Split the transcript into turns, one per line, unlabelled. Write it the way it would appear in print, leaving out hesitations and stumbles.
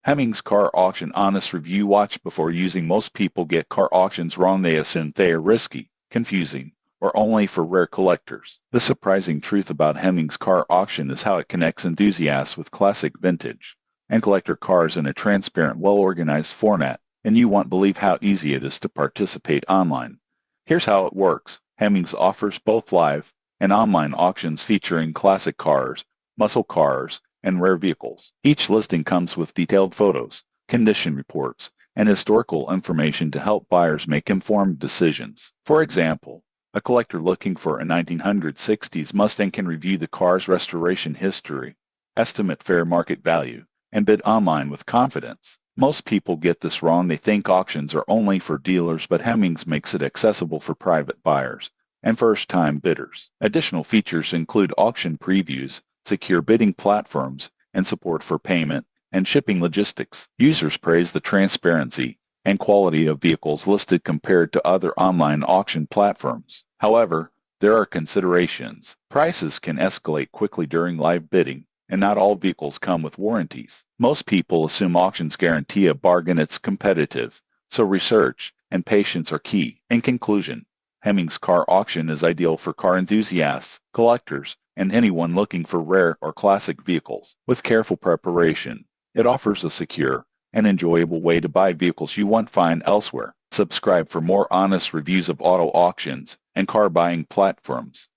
Hemmings Car Auction Honest Review. Watch before using. Most people get car auctions wrong. They assume they are risky, confusing, or only for rare collectors. The surprising truth about Hemmings Car Auction is how it connects enthusiasts with classic, vintage, and collector cars in a transparent, well-organized format, and you won't believe how easy it is to participate online. Here's how it works. Hemmings offers both live and online auctions featuring classic cars, muscle cars, and rare vehicles. Each listing comes with detailed photos, condition reports, and historical information to help buyers make informed decisions. For example, a collector looking for a 1960s Mustang can review the car's restoration history, estimate fair market value, and bid online with confidence. Most people get this wrong. They think auctions are only for dealers, but Hemmings makes it accessible for private buyers and first-time bidders. Additional features include auction previews, secure bidding platforms, and support for payment and shipping logistics. Users praise the transparency and quality of vehicles listed compared to other online auction platforms. However, there are considerations. Prices can escalate quickly during live bidding, and not all vehicles come with warranties. Most people assume auctions guarantee a bargain. It's competitive, so research and patience are key. In conclusion, Hemmings Car Auction is ideal for car enthusiasts, collectors, and anyone looking for rare or classic vehicles. With careful preparation, it offers a secure and enjoyable way to buy vehicles you won't find elsewhere. Subscribe for more honest reviews of auto auctions and car buying platforms.